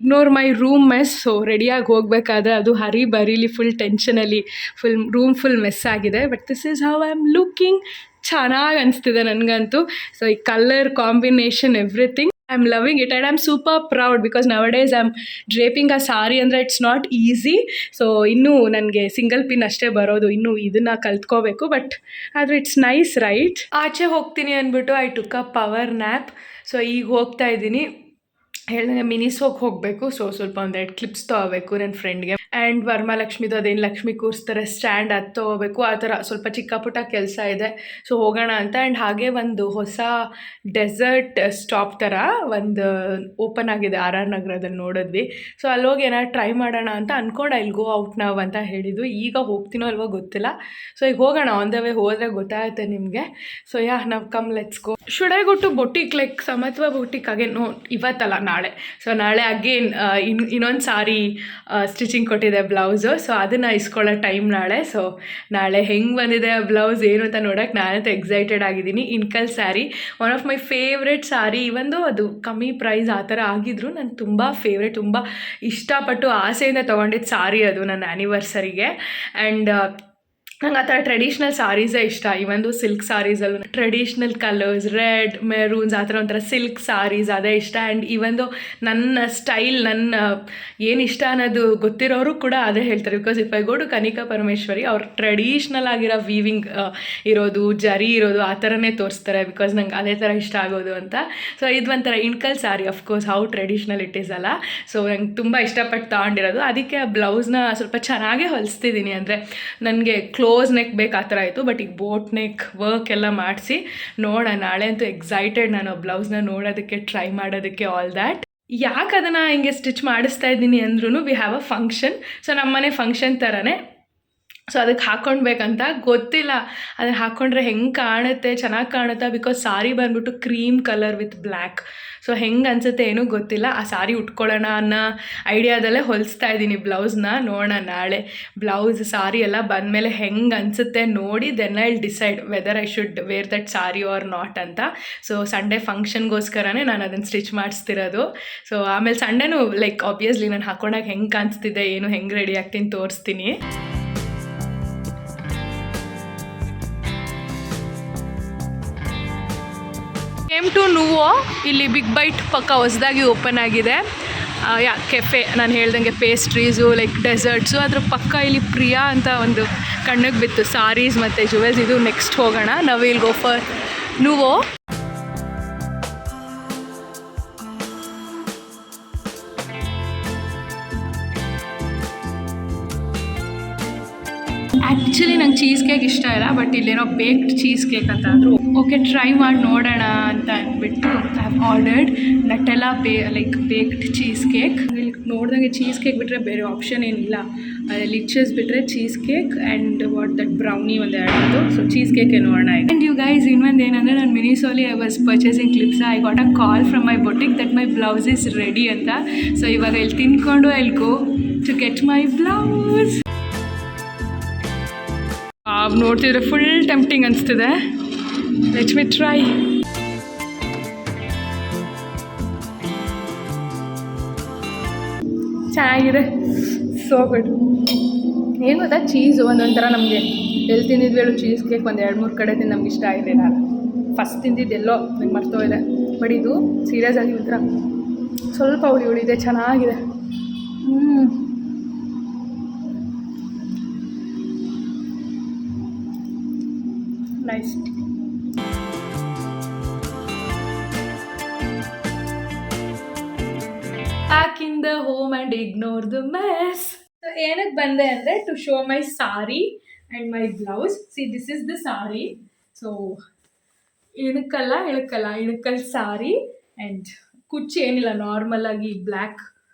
Ignore my room mess. So ರೆಡಿಯಾಗಿ ಹೋಗಬೇಕಾದ್ರೆ ಅದು ಹರಿಬರಿಲಿ ಫುಲ್ ಟೆನ್ಷನಲ್ಲಿ ಫುಲ್ ಮೆಸ್ ಆಗಿದೆ. But this is how I am looking. ಚೆನ್ನಾಗಿ ಅನಿಸ್ತಿದೆ ನನಗಂತೂ. ಸೊ ಈ colour combination everything I am loving it. And I am super proud because nowadays I am draping a sari ಅಂದರೆ ಇಟ್ಸ್ ನಾಟ್ ಈಸಿ. ಸೊ ಇನ್ನೂ ನನಗೆ single pin ಅಷ್ಟೇ ಬರೋದು, ಇನ್ನೂ ಇದನ್ನು ಕಲ್ತ್ಕೋಬೇಕು. ಬಟ್ ಆದರೆ ಇಟ್ಸ್ ನೈಸ್ ರೈಟ್. ಆಚೆ ಹೋಗ್ತೀನಿ ಅಂದ್ಬಿಟ್ಟು I took a power nap. So ಈಗ ಹೋಗ್ತಾ ಇದ್ದೀನಿ. ಹೇಳಿದಂಗೆ ಮಿನಿಸೋಗೆ ಹೋಗಬೇಕು. ಸೊ ಸ್ವಲ್ಪ ಒಂದೆರಡು ಕ್ಲಿಪ್ಸ್ ತೊಗೋಬೇಕು ನನ್ನ ಫ್ರೆಂಡ್ಗೆ. ಆ್ಯಂಡ್ ವರಮಹಾಲಕ್ಷ್ಮಿದು ಅದೇನು ಲಕ್ಷ್ಮಿ ಕೂರಿಸ್ತಾರೆ ಸ್ಟ್ಯಾಂಡ್, ಅದು ತೊಗೋಬೇಕು. ಆ ಥರ ಸ್ವಲ್ಪ ಚಿಕ್ಕ ಪುಟ್ಟ ಕೆಲಸ ಇದೆ. ಸೊ ಹೋಗೋಣ ಅಂತ. ಆ್ಯಂಡ್ ಹಾಗೆ ಒಂದು ಹೊಸ ಡೆಸರ್ಟ್ ಸ್ಟಾಪ್ ಥರ ಒಂದು ಓಪನ್ ಆಗಿದೆ ಆರ್ ಆರ್ ನಗರದಲ್ಲಿ, ನೋಡಿದ್ವಿ. ಸೊ ಅಲ್ಲೋಗಿ ಏನಾದ್ರು ಟ್ರೈ ಮಾಡೋಣ ಅಂತ ಅಂದ್ಕೊಂಡು ಐಲ್ ಗೋ ಔಟ್ ನಾವು ಅಂತ ಹೇಳಿದ್ದು. ಈಗ ಹೋಗ್ತೀನೋ ಅಲ್ವೋ ಗೊತ್ತಿಲ್ಲ. ಸೊ ಈಗ ಹೋಗೋಣ, ಆನ್ ದ ವೇ ಹೋದರೆ ಗೊತ್ತಾಗುತ್ತೆ ನಿಮಗೆ. ಸೊ ನಾವು come let's go. Should I go to boutique like Samatva boutique again? No, ಇವತ್ತಲ್ಲ ನಾಳೆ. ಸೊ ನಾಳೆ ಅಗೇನ್ ಇನ್ನೊಂದು ಸಾರಿ ಸ್ಟಿಚಿಂಗ್ ಕೊಟ್ಟಿದೆ ಬ್ಲೌಸು. ಸೊ ಅದನ್ನು ಇಸ್ಕೊಳ್ಳೋ ಟೈಮ್ ನಾಳೆ. ಸೊ ನಾಳೆ ಹೆಂಗೆ ಬಂದಿದೆ ಆ ಬ್ಲೌಸ್ ಏನು ಅಂತ ನೋಡೋಕೆ ನಾನಂತೂ ಎಕ್ಸೈಟೆಡ್ ಆಗಿದ್ದೀನಿ. Ilkal sari, one of my favourite sari. ಒಂದು ಅದು ಕಮ್ಮಿ ಪ್ರೈಸ್ ಆ ಥರ ಆಗಿದ್ರು ನಾನು ತುಂಬ ಫೇವ್ರೆಟ್, ತುಂಬ ಇಷ್ಟಪಟ್ಟು ಆಸೆಯಿಂದ ತೊಗೊಂಡಿದ್ದು ಸಾರಿ ಅದು ನನ್ನ ಆ್ಯನಿವರ್ಸರಿಗೆ. ಆ್ಯಂಡ್ ನಂಗೆ ಆ ಥರ ಟ್ರೆಡಿಷ್ನಲ್ ಸಾರೀಸೇ ಇಷ್ಟ. ಈ ಒಂದು ಸಿಲ್ಕ್ ಸಾರೀಸಲ್ಲೂ ಟ್ರೆಡಿಷ್ನಲ್ ಕಲರ್ಸ್, ರೆಡ್, ಮೆರೂನ್ಸ್, ಆ ಥರ ಒಂಥರ ಸಿಲ್ಕ್ ಸಾರೀಸ್ ಅದೇ ಇಷ್ಟ. ಆ್ಯಂಡ್ ಈ ಒಂದು ನನ್ನ ಸ್ಟೈಲ್, ನನ್ನ ಏನು ಇಷ್ಟ ಅನ್ನೋದು ಗೊತ್ತಿರೋರು ಕೂಡ ಅದೇ ಹೇಳ್ತಾರೆ. Because if I go to Kanika Parameshwari, ಅವ್ರು ಟ್ರೆಡಿಷ್ನಲ್ ಆಗಿರೋ ವೀವಿಂಗ್ ಇರೋದು, ಜರಿ ಇರೋದು ಆ ಥರನೇ ತೋರಿಸ್ತಾರೆ. ಬಿಕಾಸ್ ನಂಗೆ ಅದೇ ಥರ ಇಷ್ಟ ಆಗೋದು ಅಂತ. ಸೊ ಇದು ಒಂಥರ Ilkal sari, of course how traditional it is ಅಲ್ಲ. ಸೊ ನಂಗೆ ತುಂಬ ಇಷ್ಟಪಟ್ಟು ತಗೊಂಡಿರೋದು. ಅದಕ್ಕೆ ಆ ಬ್ಲೌಸ್ನ ಸ್ವಲ್ಪ ಚೆನ್ನಾಗೇ ಹೊಲಿಸ್ತಿದ್ದೀನಿ. ಅಂದರೆ ನನಗೆ ಕ್ಲೋಸ್ ನೆಕ್ ಬೇಕು ಆ ಥರ ಆಯಿತು. ಬಟ್ ಈಗ ಬೋಟ್ ನೆಕ್ ವರ್ಕ್ ಎಲ್ಲ ಮಾಡಿಸಿ ನೋಡೋಣ. ನಾಳೆ ಅಂತೂ ಎಕ್ಸೈಟೆಡ್ ನಾನು ಬ್ಲೌಸ್ನ ನೋಡೋದಕ್ಕೆ, ಟ್ರೈ ಮಾಡೋದಕ್ಕೆ, ಆಲ್ ದ್ಯಾಟ್. ಯಾಕೆ ಅದನ್ನು ಹಿಂಗೆ ಸ್ಟಿಚ್ ಮಾಡಿಸ್ತಾ ಇದ್ದೀನಿ ಅಂದ್ರೂ we have a function. So ನಮ್ಮನೆ ಫಂಕ್ಷನ್ ಥರನೇ. ಸೊ ಅದಕ್ಕೆ ಹಾಕ್ಕೊಳ್ಬೇಕಂತ ಗೊತ್ತಿಲ್ಲ, ಅದನ್ನು ಹಾಕ್ಕೊಂಡ್ರೆ ಹೆಂಗೆ ಕಾಣುತ್ತೆ, ಚೆನ್ನಾಗಿ ಕಾಣುತ್ತಾ. ಬಿಕಾಸ್ ಸಾರಿ ಬಂದ್ಬಿಟ್ಟು cream colour with black. So ಹೆಂಗೆ ಅನಿಸುತ್ತೆ ಏನೂ ಗೊತ್ತಿಲ್ಲ. ಆ ಸಾರಿ ಉಟ್ಕೊಳ್ಳೋಣ ಅನ್ನೋ ಐಡಿಯಾದಲ್ಲೇ ಹೊಲಿಸ್ತಾ ಇದ್ದೀನಿ ಬ್ಲೌಸ್ನ. ನೋಡೋಣ ನಾಳೆ ಬ್ಲೌಸ್ ಸಾರಿ ಎಲ್ಲ ಬಂದಮೇಲೆ ಹೆಂಗೆ ಅನಿಸುತ್ತೆ ನೋಡಿ, then I will decide whether I should wear that sari or not ಅಂತ. ಸೊ ಸಂಡೇ ಫಂಕ್ಷನ್ಗೋಸ್ಕರನೇ ನಾನು ಅದನ್ನು ಸ್ಟಿಚ್ ಮಾಡಿಸ್ತಿರೋದು. ಸೊ ಆಮೇಲೆ ಸಂಡೇನೂ ಲೈಕ್ ಆಬ್ವಿಯಸ್ಲಿ ನಾನು ಹಾಕ್ಕೊಂಡಾಗ ಹೆಂಗೆ ಕಾಣಿಸ್ತಿದೆ ಏನು, ಹೆಂಗೆ ರೆಡಿ ಆಗ್ತೀನಿ ತೋರಿಸ್ತೀನಿ. Came to Nuvo. ಇಲ್ಲಿ ಬಿಗ್ ಬೈಟ್ ಪಕ್ಕ ಹೊಸದಾಗಿ ಓಪನ್ ಆಗಿದೆ. ಕೆಫೆ, ನಾನು ಹೇಳ್ದಂಗೆ ಪೇಸ್ಟ್ರೀಸು ಲೈಕ್ ಡೆಸರ್ಟ್ಸು, ಅದ್ರ ಪಕ್ಕ ಇಲ್ಲಿ ಪ್ರಿಯಾ ಅಂತ ಒಂದು ಕಣ್ಣಿಗೆ ಬಿತ್ತು, ಸಾರೀಸ್ ಮತ್ತು ಜುವೆಲ್ಸ್. ಇದು ನೆಕ್ಸ್ಟ್ ಹೋಗೋಣ. ನಾವು ವಿಲ್ ಗೋ ಫಾರ್ ನುವೋ. ಆ್ಯಕ್ಚುಲಿ ನಂಗೆ ಚೀಸ್ ಕೇಕ್ ಇಷ್ಟ ಇಲ್ಲ. ಬಟ್ ಇಲ್ಲೇನೋ ಬೇಕ್ಡ್ ಚೀಸ್ ಕೇಕ್ ಅಂತ ಅಂದರು. ಓಕೆ ಟ್ರೈ ಮಾಡಿ ನೋಡೋಣ ಅಂತ ಅಂದ್ಬಿಟ್ಟು I have ordered Nutella like baked cheese cake. ಇಲ್ಲಿ ನೋಡ್ದಂಗೆ ಚೀಸ್ ಕೇಕ್ ಬಿಟ್ಟರೆ ಬೇರೆ ಆಪ್ಷನ್ ಏನಿಲ್ಲ. ಲಿಚಸ್ ಬಿಟ್ಟರೆ cheese cake and what that brownie ಒಂದು ಎರಡು. ಸೊ ಚೀಸ್ ಕೇಕೆ ನೋಡೋಣ. ಆ್ಯಂಡ್ ಯು ಗೈಸ್, ಇನ್ನೊಂದು ಏನಂದರೆ ನಾನು ಮಿನಿಸೋಲಿ I was purchasing clips. I got a call from my boutique that my blouse is ready ಅಂತ. ಸೊ ಇವಾಗ ಇಲ್ಲಿ ತಿನ್ಕೊಂಡು I will go to get my blouse. Wow, ನೋಡ್ತಿದ್ರೆ ಫುಲ್ ಟೆಂಪ್ಟಿಂಗ್ ಅನಿಸ್ತಿದೆ. Let me try. ಚೆನ್ನಾಗಿದೆ, ಸೋ ಗುಡ್. ಏನು ಗೊತ್ತಾ, cheese ಒಂದೊಂಥರ ನಮಗೆ ಎಲ್ಲಿ ತಿಂದಿದ್ವಿ ಹೇಳು, ಚೀಸ್ ಕೇಕ್ ಒಂದು 2-3 ಕಡೆ ತಿಂದು ನಮ್ಗೆ ಇಷ್ಟ ಆಗಿರಲಿಲ್ಲ. ಫಸ್ಟ್ ತಿಂದಿದ್ದೆಲ್ಲೋ ನಂಗೆ ಮರ್ತೋಗಿದೆ. ಬಟ್ ಇದು ಸೀರಿಯಸ್ ಆಗಿ ಒಂಥರ ಸ್ವಲ್ಪ ಹುಳಿ ಇದೆ, ಚೆನ್ನಾಗಿದೆ. Nice. Back in the home and ignore the mess. ಏನಕ್ಕೆ ಬಂದೆ ಅಂದರೆ to show my sari and my blouse. See, this is the sari. So Ilkal sari and ಕುಚ್ಚು ಏನಿಲ್ಲ, ನಾರ್ಮಲಾಗಿ ಬ್ಲ್ಯಾಕ್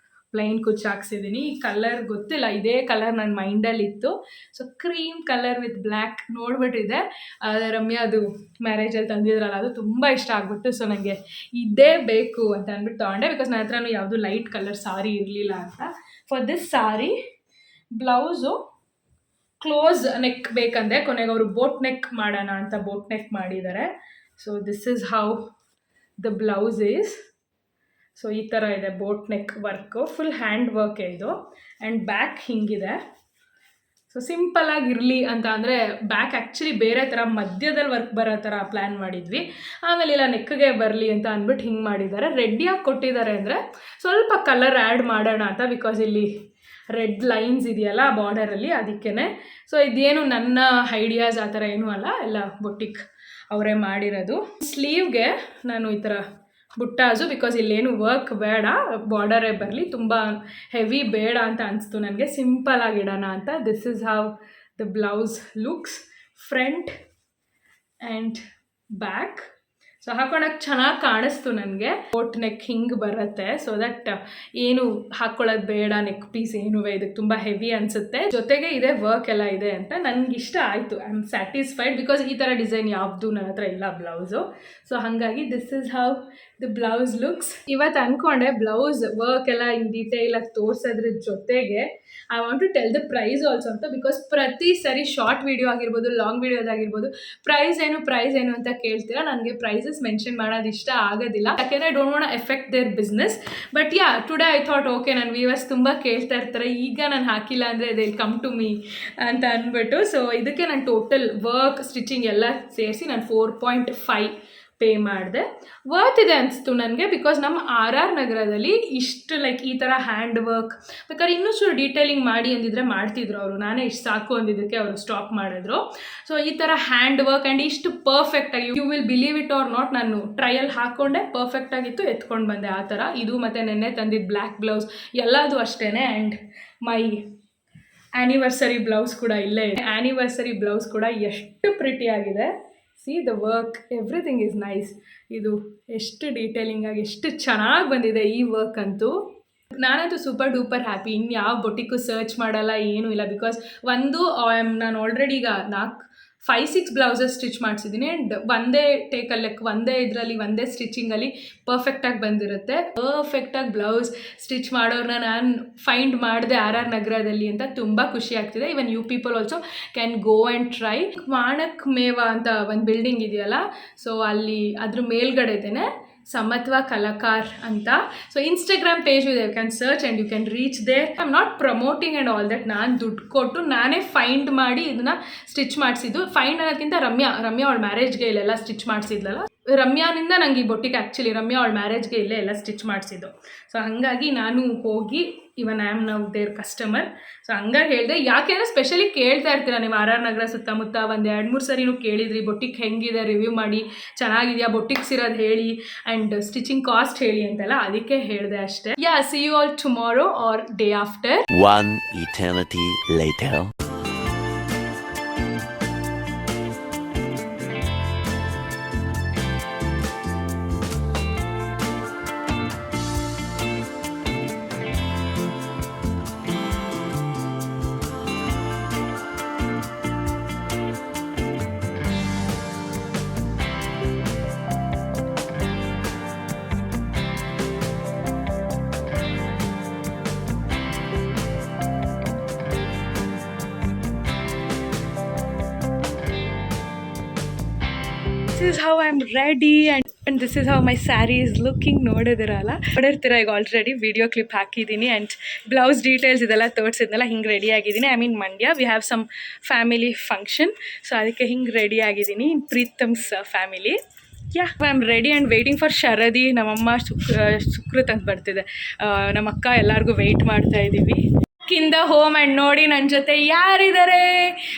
ಪ್ಲೈನ್ ಕುಚ್ಚು ಹಾಕ್ಸಿದ್ದೀನಿ. ಈ ಕಲರ್ ಗೊತ್ತಿಲ್ಲ, ಇದೇ ಕಲರ್ ನನ್ನ ಮೈಂಡಲ್ಲಿತ್ತು. So cream colour with black ನೋಡ್ಬಿಟ್ಟಿದೆ. ರಮ್ಯಾ ಅದು ಮ್ಯಾರೇಜಲ್ಲಿ ತಂದಿದ್ರಲ್ಲ, ಅದು ತುಂಬ ಇಷ್ಟ ಆಗ್ಬಿಟ್ಟು ಸೊ ನನಗೆ ಇದೇ ಬೇಕು ಅಂತ ಅಂದ್ಬಿಟ್ಟು ತೊಗೊಂಡೆ. ಬಿಕಾಸ್ ನನ್ನ ಹತ್ರನೂ ಯಾವುದು ಲೈಟ್ ಕಲರ್ ಸಾರಿ ಇರಲಿಲ್ಲ ಅಂತ. For this sari blouse close neck ಬೇಕಂದರೆ ಕೊನೆಗೆ ಅವರು ಬೋಟ್ ನೆಕ್ ಮಾಡೋಣ ಅಂತ ಬೋಟ್ ನೆಕ್ ಮಾಡಿದ್ದಾರೆ. So this is how the blouse is. So ಈ ಥರ ಇದೆ boat neck work, full hand ವರ್ಕೇ ಇದು. ಆ್ಯಂಡ್ ಬ್ಯಾಕ್ ಹಿಂಗಿದೆ. ಸೊ ಸಿಂಪಲ್ಲಾಗಿರಲಿ ಅಂತ ಅಂದರೆ ಬ್ಯಾಕ್ ಆ್ಯಕ್ಚುಲಿ ಬೇರೆ ಥರ ಮಧ್ಯದಲ್ಲಿ ವರ್ಕ್ ಬರೋ ಥರ ಪ್ಲ್ಯಾನ್ ಮಾಡಿದ್ವಿ. ಆಮೇಲೆ ಇಲ್ಲ ನೆಕ್ಗೆ ಬರಲಿ ಅಂತ ಅಂದ್ಬಿಟ್ಟು ಹಿಂಗೆ ಮಾಡಿದ್ದಾರೆ. ರೆಡ್ಡಿಯಾಗಿ ಕೊಟ್ಟಿದ್ದಾರೆ ಅಂದರೆ ಸ್ವಲ್ಪ ಕಲರ್ ಆ್ಯಡ್ ಮಾಡೋಣ ಅಂತ, ಬಿಕಾಸ್ ಇಲ್ಲಿ ರೆಡ್ ಲೈನ್ಸ್ ಇದೆಯಲ್ಲ ಬಾರ್ಡರಲ್ಲಿ, ಅದಕ್ಕೇ. ಸೊ ಇದೇನು ನನ್ನ ಐಡಿಯಾಸ್ ಆ ಥರ ಏನೂ ಅಲ್ಲ, ಎಲ್ಲ ಬೊಟಿಕ್ ಅವರೇ ಮಾಡಿರೋದು. ಸ್ಲೀವ್ಗೆ ನಾನು ಈ ಥರ ಬುಟ್ಟಾಸು, ಬಿಕಾಸ್ ಇಲ್ಲೇನು ವರ್ಕ್ ಬೇಡ, ಬಾರ್ಡರೇ ಬರಲಿ, ತುಂಬ ಹೆವಿ ಬೇಡ ಅಂತ ಅನಿಸ್ತು ನನಗೆ, ಸಿಂಪಲಾಗಿಡೋಣ ಅಂತ. This is how the blouse looks, front and back. So ಹಾಕೊಳ್ಳೋಕೆ ಚೆನ್ನಾಗಿ ಕಾಣಿಸ್ತು ನನಗೆ. ಬೋಟ್ ನೆಕ್ ಹಿಂಗೆ ಬರುತ್ತೆ, ಸೊ ದಟ್ ಏನು ಹಾಕ್ಕೊಳ್ಳೋದು ಬೇಡ, ನೆಕ್ ಪೀಸ್ ಏನೂ ಇದಕ್ಕೆ ತುಂಬ ಹೆವಿ ಅನಿಸುತ್ತೆ. ಜೊತೆಗೆ ಇದೆ ವರ್ಕ್ ಎಲ್ಲ ಇದೆ ಅಂತ ನನಗಿಷ್ಟ ಆಯಿತು. ಐ ಆಮ್ ಸ್ಯಾಟಿಸ್ಫೈಡ್, ಬಿಕಾಸ್ ಈ ಥರ ಡಿಸೈನ್ ಯಾವುದು ನನ್ನ ಹತ್ರ ಇಲ್ಲ ಬ್ಲೌಸು. ಸೊ ಹಾಗಾಗಿ this is how the blouse looks. ಇವತ್ತು ಅಂದ್ಕೊಂಡೆ ಬ್ಲೌಸ್ ವರ್ಕ್ ಎಲ್ಲ ಇನ್ ಡೀಟೇಲಾಗಿ ತೋರಿಸೋದ್ರ ಜೊತೆಗೆ I want to tell the price also ಅಂತ. ಬಿಕಾಸ್ ಪ್ರತಿ ಸರಿ ಶಾರ್ಟ್ ವೀಡಿಯೋ ಆಗಿರ್ಬೋದು, ಲಾಂಗ್ ವೀಡಿಯೋದಾಗಿರ್ಬೋದು, ಪ್ರೈಸ್ ಏನು ಅಂತ ಕೇಳ್ತೀರಾ. ನನಗೆ ಪ್ರೈಸಸ್ ಮೆನ್ಷನ್ ಮಾಡೋದು ಇಷ್ಟ ಆಗೋದಿಲ್ಲ, ಯಾಕೆಂದರೆ I don't want to effect their business. But yeah, today I thought okay, ನನ್ನ ವ್ಯೂವರ್ಸ್ ತುಂಬ ಕೇಳ್ತಾ ಇರ್ತಾರೆ, ಈಗ ನಾನು ಹಾಕಿಲ್ಲ ಅಂದರೆ they will come to me ಅಂತ ಅಂದ್ಬಿಟ್ಟು. ಸೊ ಇದಕ್ಕೆ ನಾನು ಟೋಟಲ್ ವರ್ಕ್ ಸ್ಟಿಚಿಂಗ್ ಎಲ್ಲ ಸೇರಿಸಿ ನಾನು 4.5 ಪೇ ಮಾಡಿದೆ. ವರ್ತ್ ಇದೆ ಅನಿಸ್ತು ನನಗೆ, ಬಿಕಾಸ್ ನಮ್ಮ RR ನಗರದಲ್ಲಿ ಇಷ್ಟು ಲೈಕ್ ಈ ಥರ ಹ್ಯಾಂಡ್ ವರ್ಕ್ ಬೇಕಾದ್ರೆ ಇನ್ನೂ ಚೂರು ಡೀಟೇಲಿಂಗ್ ಮಾಡಿ ಅಂದಿದ್ರೆ ಮಾಡ್ತಿದ್ರು ಅವರು. ನಾನೇ ಇಷ್ಟು ಸಾಕು ಅಂದಿದ್ದಕ್ಕೆ ಅವರು ಸ್ಟಾಪ್ ಮಾಡಿದ್ರು. ಸೊ ಈ ಥರ ಹ್ಯಾಂಡ್ ವರ್ಕ್ ಆ್ಯಂಡ್ ಇಷ್ಟು ಪರ್ಫೆಕ್ಟಾಗಿ, you will believe it or not, ನಾನು ಟ್ರಯಲ್ ಹಾಕ್ಕೊಂಡೆ, ಪರ್ಫೆಕ್ಟಾಗಿತ್ತು, ಎತ್ಕೊಂಡು ಬಂದೆ ಆ ಥರ. ಇದು ಮತ್ತು ನೆನ್ನೆ ತಂದಿದ್ದು ಬ್ಲ್ಯಾಕ್ ಬ್ಲೌಸ್ ಎಲ್ಲದೂ ಅಷ್ಟೇ. ಆ್ಯಂಡ್ ಮೈ ಆ್ಯನಿವರ್ಸರಿ ಬ್ಲೌಸ್ ಕೂಡ ಇಲ್ಲೇ ಇದೆ. ಆ್ಯನಿವರ್ಸರಿ ಬ್ಲೌಸ್ ಕೂಡ ಎಷ್ಟು ಪ್ರಿಟಿಯಾಗಿದೆ. See the work, everything is nice. ಇದು ಎಷ್ಟು ಡೀಟೇಲಿಂಗ್ ಆಗಿ ಎಷ್ಟು ಚೆನ್ನಾಗಿ ಬಂದಿದೆ ಈ ವರ್ಕ್ ಅಂತೂ. ನಾನಂತೂ ಸೂಪರ್ ಡೂಪರ್ ಹ್ಯಾಪಿ. ಇನ್ನು ಯಾವ ಬೊಟಿಕ್ಕು ಸರ್ಚ್ ಮಾಡಲ್ಲ, ಏನೂ ಇಲ್ಲ. ಬಿಕಾಸ್ ನಾನು ಆಲ್ರೆಡಿ ಈಗ 5-6 ಬ್ಲೌಸಸ್ ಸ್ಟಿಚ್ ಮಾಡಿಸಿದ್ದೀನಿ. ಆ್ಯಂಡ್ ಒಂದೇ ಟೇಕಲ್ಲಿ, ಒಂದೇ ಸ್ಟಿಚಿಂಗಲ್ಲಿ ಪರ್ಫೆಕ್ಟಾಗಿ ಬಂದಿರುತ್ತೆ. ಪರ್ಫೆಕ್ಟಾಗಿ ಬ್ಲೌಸ್ ಸ್ಟಿಚ್ ಮಾಡೋರನ್ನ ನಾನು ಫೈಂಡ್ ಮಾಡಿದೆ RR ನಗರದಲ್ಲಿ ಅಂತ ತುಂಬ ಖುಷಿ ಆಗ್ತಿದೆ. Even you people also can go and try. Manak Mewa ಅಂತ ಒಂದು ಬಿಲ್ಡಿಂಗ್ ಇದೆಯಲ್ಲ, ಸೊ ಅಲ್ಲಿ ಅದ್ರ ಮೇಲ್ಗಡೆದೇನೆ ಸಮತ್ವ ಕಲಾಕಾರ್ ಅಂತ. ಸೊ ಇನ್ಸ್ಟಾಗ್ರಾಮ್ ಪೇಜ್ ಇದೆ, you can search and you can reach there. I am not promoting and all that. ನಾನು ದುಡ್ಡು ಕೊಟ್ಟು ನಾನೇ ಫೈಂಡ್ ಮಾಡಿ ಇದನ್ನು ಸ್ಟಿಚ್ ಮಾಡಿಸಿದ್ದು. ಫೈಂಡ್ ಅನ್ನೋದಕ್ಕಿಂತ ರಮ್ಯಾ ಅವಳ ಮ್ಯಾರೇಜ್ಗೆ ಇಲ್ಲೆಲ್ಲ ಸ್ಟಿಚ್ ಮಾಡಿಸಿದ್ಲಲ್ಲ, ರಮ್ಯಾನಿಂದ ನಂಗೆ ಈ ಬೊಟ್ಟಿಗೆ ಆ್ಯಕ್ಚುಲಿ ರಮ್ಯಾ ಅವಳ ಮ್ಯಾರೇಜ್ಗೆ ಇಲ್ಲೇ ಎಲ್ಲ ಸ್ಟಿಚ್ ಮಾಡಿಸಿದ್ದು. ಸೊ ಹಾಗಾಗಿ ನಾನು ಹೋಗಿ even I am now their customer. So ಹಂಗಾಗಿ ಹೇಳಿದೆ, ಯಾಕೆಂದರೆ ಸ್ಪೆಷಲಿ ಕೇಳ್ತಾ ಇರ್ತೀರ ನೀವು RR ನಗರ ಸುತ್ತಮುತ್ತ. ಒಂದು 2-3 ಸರಿನೂ ಕೇಳಿದ್ರಿ ಬೊಟ್ಟಿಕ್ ಹೆಂಗಿದೆ, ರಿವ್ಯೂ ಮಾಡಿ, ಚೆನ್ನಾಗಿದೆಯಾ, ಬೊಟ್ಟಿಕ್ಸ್ ಇರೋದು ಹೇಳಿ, ಆ್ಯಂಡ್ ಸ್ಟಿಚಿಂಗ್ ಕಾಸ್ಟ್ ಹೇಳಿ ಅಂತೆಲ್ಲ. ಅದಕ್ಕೆ ಹೇಳಿದೆ ಅಷ್ಟೇ. Yeah, see you all tomorrow or day after. One eternity later. This is how I am ready and this is how my sari is looking. ನೋಡಿದಿರಲ್ಲ, ನೋಡಿರ್ತೀರ ಈಗ ಆಲ್ರೆಡಿ ವಿಡಿಯೋ ಕ್ಲಿಪ್ ಹಾಕಿದ್ದೀನಿ. ಆ್ಯಂಡ್ ಬ್ಲೌಸ್ ಡೀಟೇಲ್ಸ್ ಇದೆಲ್ಲ ತೋರಿಸಿದ್ನಲ್ಲ, ಹಿಂಗೆ ರೆಡಿ ಆಗಿದ್ದೀನಿ. I mean Mandya we have some family function, so ಅದಕ್ಕೆ ಹಿಂಗೆ ರೆಡಿ ಆಗಿದ್ದೀನಿ in Preetham's family. Yeah, I am ready and waiting for Sharadi. ನಮ್ಮಮ್ಮ ಸುಕೃತ್ ಅಂತ ಬರ್ತಿದೆ, ನಮ್ಮ ಅಕ್ಕ ಎಲ್ಲರಿಗೂ ವೆಯ್ಟ್ ಮಾಡ್ತಾ ಇದ್ದೀವಿ. ಕಿಂದ ಹೋಮ್ ಆ್ಯಂಡ್ ನೋಡಿ ನನ್ನ ಜೊತೆ ಯಾರಿದ್ದಾರೆ.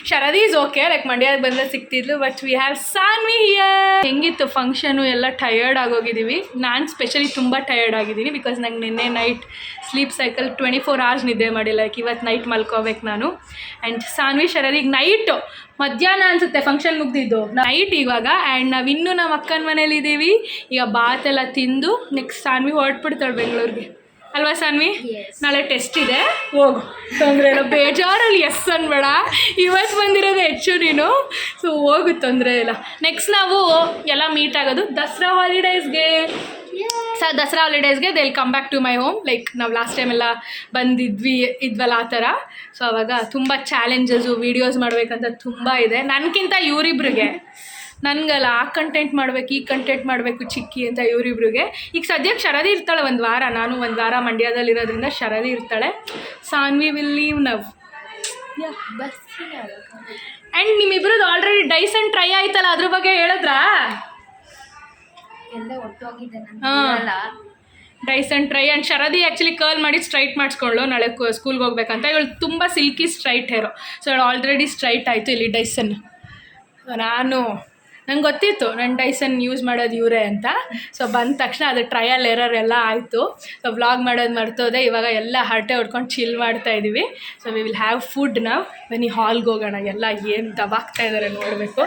ಶರದಿ ಈಸ್ ಓಕೆ, ಲೈಕ್ ಮಂಡ್ಯಕ್ಕೆ ಬಂದರೆ ಸಿಗ್ತಿದ್ಲು, but we have Saanvi here. ಹೆಂಗಿತ್ತು ಫಂಕ್ಷನು ಎಲ್ಲ ಟಯರ್ಡ್ ಆಗೋಗಿದ್ದೀವಿ. ನಾನು ಸ್ಪೆಷಲಿ ತುಂಬ ಟಯರ್ಡ್ ಆಗಿದ್ದೀನಿ, ಬಿಕಾಸ್ ನಂಗೆ ನಿನ್ನೆ ನೈಟ್ ಸ್ಲೀಪ್ ಸೈಕಲ್ 24 hours ನಿದ್ದೆ ಮಾಡಿಲ್ಲ. ಲೈಕ್ ಇವತ್ತು ನೈಟ್ ಮಲ್ಕೋಬೇಕು ನಾನು. ಆ್ಯಂಡ್ ಸಾನ್ವಿ ಶರದಿಗೆ ನೈಟು ಮಧ್ಯಾಹ್ನ ಅನಿಸುತ್ತೆ ಫಂಕ್ಷನ್ ಮುಗ್ದಿದ್ದು, ನೈಟ್ ಇವಾಗ. ಆ್ಯಂಡ್ ನಾವಿನ್ನೂ ನಮ್ಮ ಅಕ್ಕನ ಮನೇಲಿದ್ದೀವಿ. ಈಗ ಬಾತೆಲ್ಲ ತಿಂದು ನೆಕ್ಸ್ಟ್ ಸಾನ್ವಿ ಹೊರಟ್ಬಿಡ್ತಾಳೆ ಬೆಂಗಳೂರಿಗೆ, ಅಲ್ವಾ ಸಾನ್ವಿ? ನಾಳೆ ಟೆಸ್ಟ್ ಇದೆ, ಹೋಗು, ತೊಂದರೆ ಇಲ್ಲ. ಬೇಜಾರಲ್ಲಿ ಎಸ್ ಅನ್ಬೇಡ, ಇವತ್ತು ಬಂದಿರೋದು ಹೆಚ್ಚು ನೀನು, ಸೊ ಹೋಗು, ತೊಂದರೆ ಇಲ್ಲ. ನೆಕ್ಸ್ಟ್ ನಾವು ಎಲ್ಲ ಮೀಟ್ ಆಗೋದು ದಸರಾ ಹಾಲಿಡೇಸ್ಗೆ. ದಸರಾ ಹಾಲಿಡೇಸ್ಗೆ they will come back to my home. Like ನಾವು ಲಾಸ್ಟ್ ಟೈಮ್ ಎಲ್ಲ ಇದ್ವಲ್ಲ ಆ ಥರ. ಸೊ ಅವಾಗ ತುಂಬ ಚಾಲೆಂಜಸ್ಸು, ವೀಡಿಯೋಸ್ ಮಾಡಬೇಕಂತ ತುಂಬ ಇದೆ. ನನಗಿಂತ ಇವರಿಬ್ರಿಗೆ, ನನಗಲ್ಲ ಆ ಕಂಟೆಂಟ್ ಮಾಡಬೇಕು, ಈ ಕಂಟೆಂಟ್ ಮಾಡಬೇಕು ಚಿಕ್ಕಿ ಅಂತ ಇವರಿಬ್ರಿಗೆ. ಈಗ ಸದ್ಯಕ್ಕೆ ಶರದಿ ಇರ್ತಾಳೆ ಒಂದು ವಾರ, ನಾನು ಒಂದು ವಾರ ಮಂಡ್ಯದಲ್ಲಿರೋದ್ರಿಂದ ಶರದಿ ಇರ್ತಾಳೆ. Saanvi will leave now. And ನಿಮ್ಮಿಬ್ರದ್ದು ಆಲ್ರೆಡಿ ಡೈಸನ್ ಟ್ರೈ ಆಯ್ತಲ್ಲ, ಅದ್ರ ಬಗ್ಗೆ ಹೇಳಿದ್ರಾ? Dyson try. And Sharadi actually curl ಮಾಡಿ ಸ್ಟ್ರೈಟ್ ಮಾಡಿಸ್ಕೊಳ್ಳು, ನಾಳೆ ಸ್ಕೂಲ್ಗೆ ಹೋಗ್ಬೇಕಂತ. ಇವಳು ತುಂಬ ಸಿಲ್ಕಿ ಸ್ಟ್ರೈಟ್ ಹೇರು, ಸೊ ಇವಳು ಆಲ್ರೆಡಿ ಸ್ಟ್ರೈಟ್ ಆಯಿತು. ಇಲ್ಲಿ ಡೈಸನ್ ನಂಗೆ ಗೊತ್ತಿತ್ತು ನನ್ನ ಡೈಸನ್ ಯೂಸ್ ಮಾಡೋದು ಇವರೇ ಅಂತ. ಸೊ ಬಂದ ತಕ್ಷಣ ಅದು ಟ್ರಯಲ್ ಎರರ್ ಎಲ್ಲ ಆಯಿತು. ಸೊ ವ್ಲಾಗ್ ಮಾಡೋದು ಮರ್ತೋದೆ. ಇವಾಗ ಎಲ್ಲ ಹರಟೆ ಹೊಡ್ಕೊಂಡು ಚಿಲ್ ಮಾಡ್ತಾಯಿದ್ದೀವಿ. So we will have food ನಾವು. ಬನ್ನಿ ಹಾಲ್ಗೆ ಹೋಗೋಣ, ಎಲ್ಲ ಏನು ದಬಾಕ್ತಾ ಇದ್ದಾರೆ ನೋಡಬೇಕು.